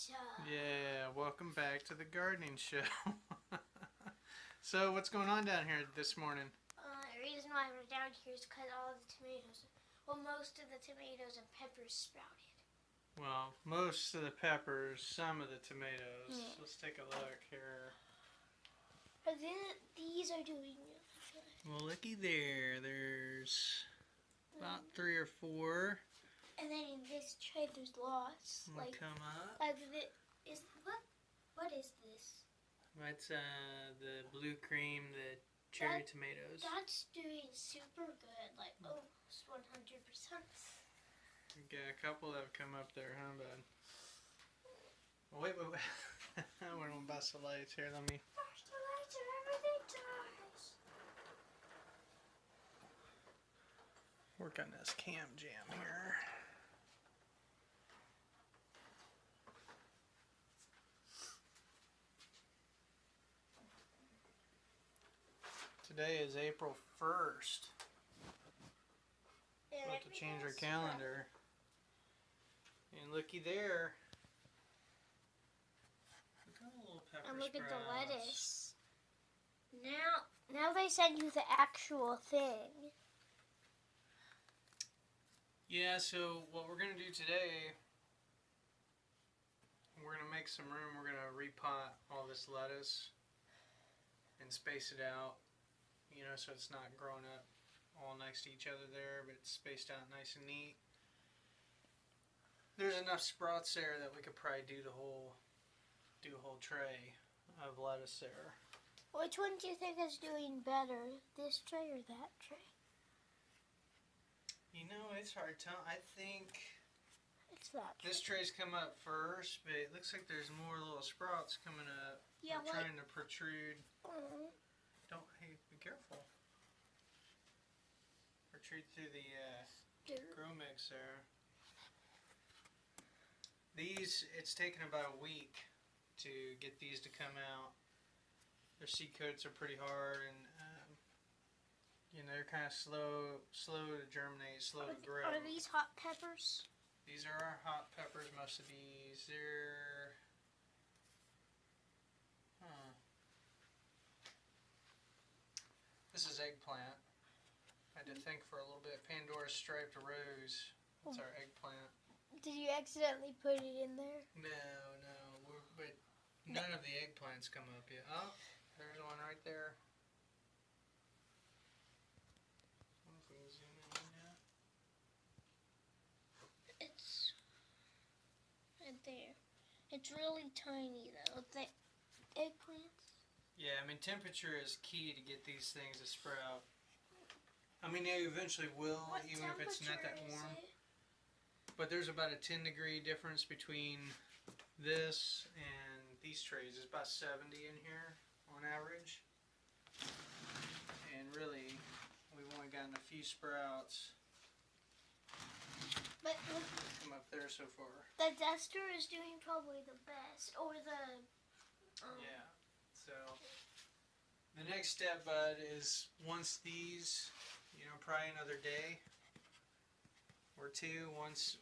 Yeah, welcome back to the gardening show. So, what's going on down here this morning? The reason why we're down here is because all the tomatoes, most of the tomatoes and peppers sprouted. Well, most of the peppers, some of the tomatoes. Yeah. Let's take a look here. But then these are doing it. Well, looky there. There's about 3 or 4. And then in this tray, there's lots. Like, come up. What is this? That's the blue cream, the cherry tomatoes. That's doing super good, like almost 100%. We got a couple that have come up there, huh, bud? Well, wait. We're going to bust the lights here. Let me... Bust the lights and everything dies. work on this cam jam here. Today is April 1st. We'll have to change our calendar. And looky there. Look at the little pepper And look sprouts. at the lettuce. Now they send you the actual thing. Yeah, so what we're going to do today, we're going to make some room. We're going to repot all this lettuce and space it out, so it's not growing up all next to each other there, but it's spaced out nice and neat. There's enough sprouts there that we could probably do a whole tray of lettuce there. Which one do you think is doing better, this tray or that tray? It's hard to tell. I think it's that tray. This tray's come up first, but it looks like there's more little sprouts coming up. Yeah, They're trying to protrude. Hey, be careful. Protrude through the grow mix there. It's taken about a week to get these to come out. Their seed coats are pretty hard, and they're kind of slow to germinate, slow to grow. Are these hot peppers? These are our hot peppers. Most of these, they're This is eggplant. I had to think for a little bit. Pandora's striped rose. That's our eggplant. Did you accidentally put it in there? No. But none of the eggplants come up yet. Oh, there's one right there. If we can zoom in now. It's right there. It's really tiny though. The eggplants. Yeah, temperature is key to get these things to sprout. They eventually will, even if it's not that warm. But there's about a 10-degree difference between this and these trays. It's about 70 in here on average. And really, we've only gotten a few sprouts. But come up there so far. The duster is doing probably the best, or the. Yeah. So the next step, bud, is once these, probably another day or two. Once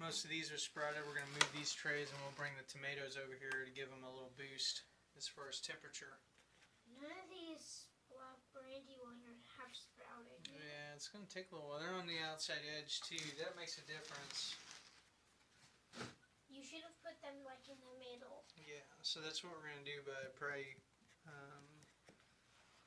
most of these are sprouted, we're going to move these trays and we'll bring the tomatoes over here to give them a little boost as far as temperature. None of these black brandy ones have sprouted yet. Yeah, it's going to take a little while. They're on the outside edge too. That makes a difference. You should have put them in the middle. Yeah, so that's what we're going to do, but probably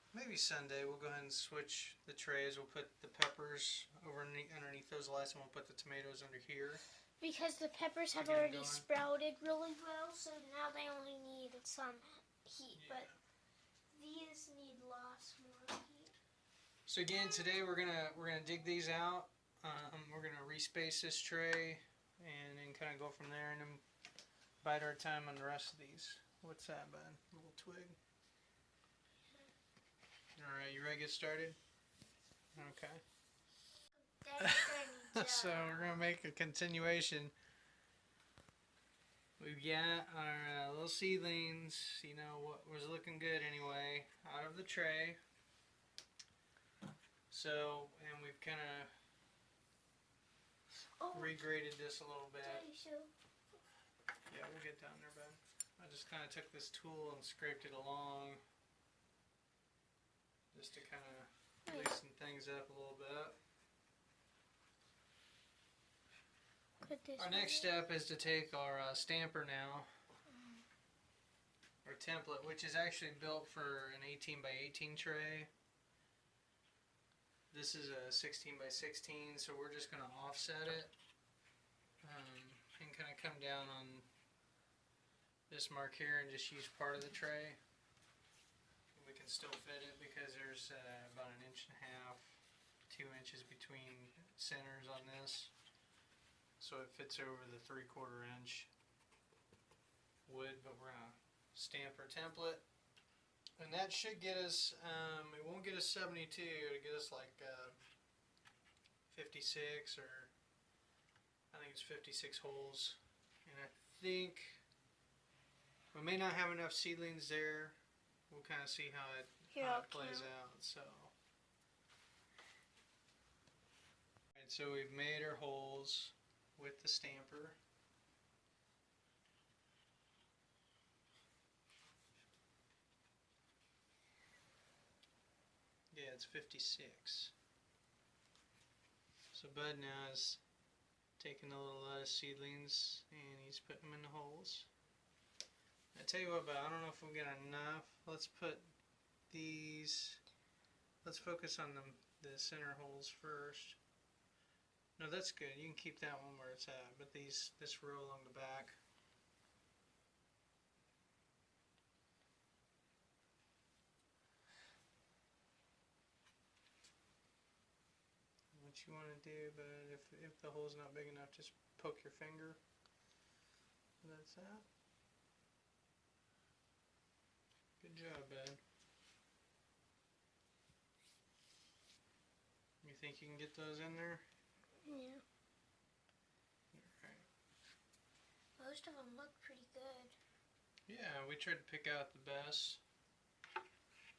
maybe Sunday we'll go ahead and switch the trays. We'll put the peppers underneath those lights and we'll put the tomatoes under here. Because the peppers have already sprouted really well, so now they only need some heat, but these need lots more heat. So again, today we're gonna dig these out. We're gonna respace this tray and then kind of go from there, and then bide our time on the rest of these. What's that, bud? A little twig? Alright, you ready to get started? Okay. So we're going to make a continuation. We've got our little seedlings, what was looking good anyway, out of the tray. So, and we've kind of regraded this a little bit. Daddy, show. Yeah, we'll get down there, bud. I just kind of took this tool and scraped it along just to kind of loosen things up a little bit. Our next step is to take our stamper now, our template, which is actually built for an 18 by 18 tray. This is a 16 by 16, so we're just going to offset it and kind of come down on this mark here and just use part of the tray. We can still fit it because there's about 1.5 inches, 2 inches between centers on this. So it fits over the 3/4 inch wood, but we're gonna stamp our template, and that should get us. It won't get us 72. It'll get us like 56, or I think it's 56 holes. And I think we may not have enough seedlings there. We'll kind of see how it plays out. So, alright, so we've made our holes with the stamper. Yeah, it's 56. So Bud now is taking the little lettuce seedlings and he's putting them in the holes. I tell you what, Bud, I don't know if we'll get enough. Let's put these. Let's focus on the center holes first. No, that's good. You can keep that one where it's at, but this row along the back. What you want to do, but if the hole's not big enough, just poke your finger. That's that. Good job, bud. You think you can get those in there? Yeah. Alright. Most of them look pretty good. Yeah, we tried to pick out the best.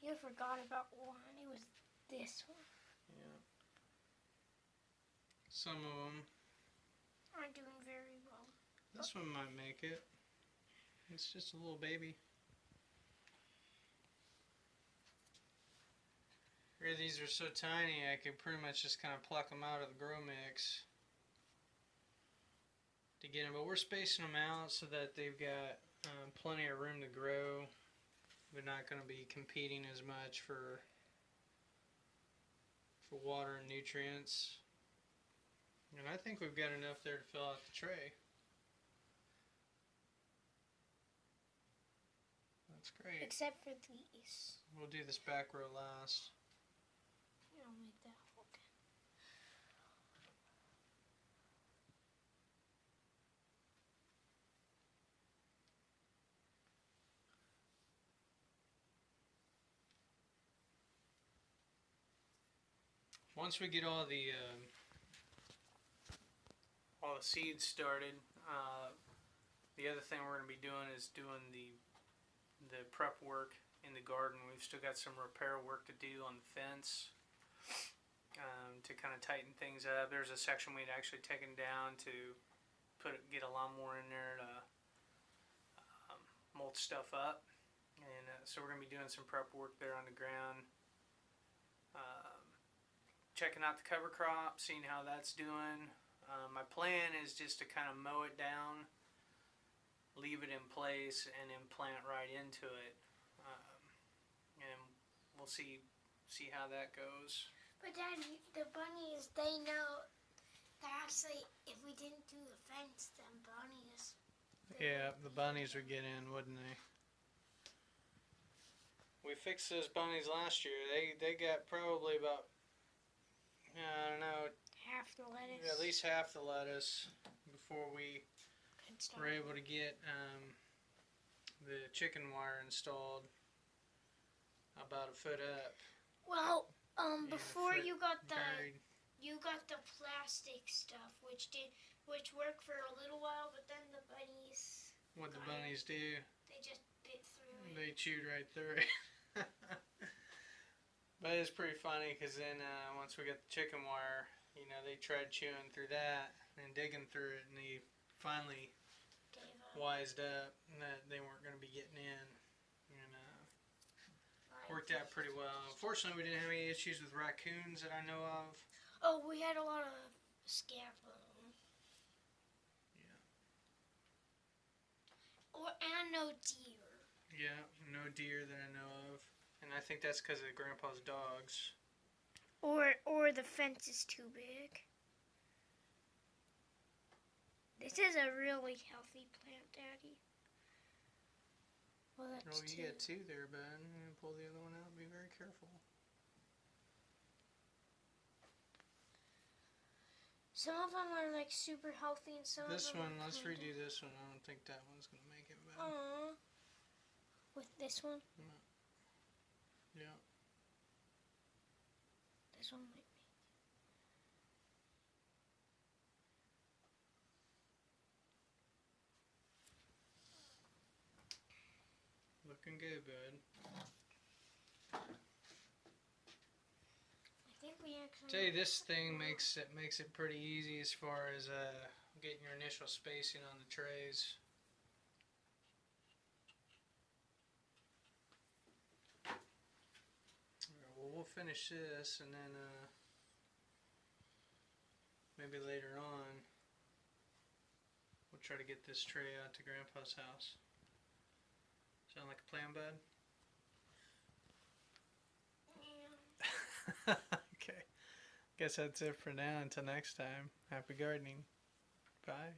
You forgot about one. It was this one. Yeah. Some of them aren't doing very well. This one might make it. It's just a little baby. Here, these are so tiny I could pretty much just kind of pluck them out of the grow mix to get them. But we're spacing them out so that they've got plenty of room to grow. We're not going to be competing as much for water and nutrients. And I think we've got enough there to fill out the tray. That's great. Except for these. We'll do this back row last. I'll make that hook. Once we get all the seeds started, the other thing we're going to be doing is doing the prep work in the garden. We've still got some repair work to do on the fence to kind of tighten things up. There's a section we'd actually taken down to get a lawnmower in there to mulch stuff up, and so we're going to be doing some prep work there on the ground. Checking out the cover crop, seeing how that's doing. My plan is just to kind of mow it down, leave it in place, and then plant right into it. And we'll see how that goes. But Dad, the bunnies, they know that actually if we didn't do the fence, then bunnies... Yeah, the bunnies would get in, wouldn't they? We fixed those bunnies last year. They got probably about, I don't know, half the lettuce. At least half the lettuce before we were able to get the chicken wire installed about a foot up. Well, before you got buried. you got the plastic stuff, which worked for a little while, but then the bunnies. What the bunnies do? They just bit through it. They chewed right through it. But it's pretty funny because then once we got the chicken wire, you know, they tried chewing through that and digging through it, and they finally wised up that they weren't going to be getting in, and worked out pretty well. Unfortunately, we didn't have any issues with raccoons that I know of. Oh, we had a lot of scarecrow. Yeah. And no deer. Yeah, no deer that I know of. And I think that's because of Grandpa's dogs. Or the fence is too big. This is a really healthy plant, Daddy. Well, that's you get two there, bud. Pull the other one out. Be very careful. Some of them are like super healthy, and some This of them one, are let's kinda... redo this one. I don't think that one's gonna make it, bud. Aww. With this one? Yeah. This one might make it. Looking good, bud. I think we actually... Tell you, this thing makes it pretty easy as far as getting your initial spacing on the trays. Alright, well, we'll finish this, and then maybe later on we'll try to get this tray out to Grandpa's house. Sound like a plan, bud? Yeah. Okay. Guess that's it for now. Until next time. Happy gardening. Bye.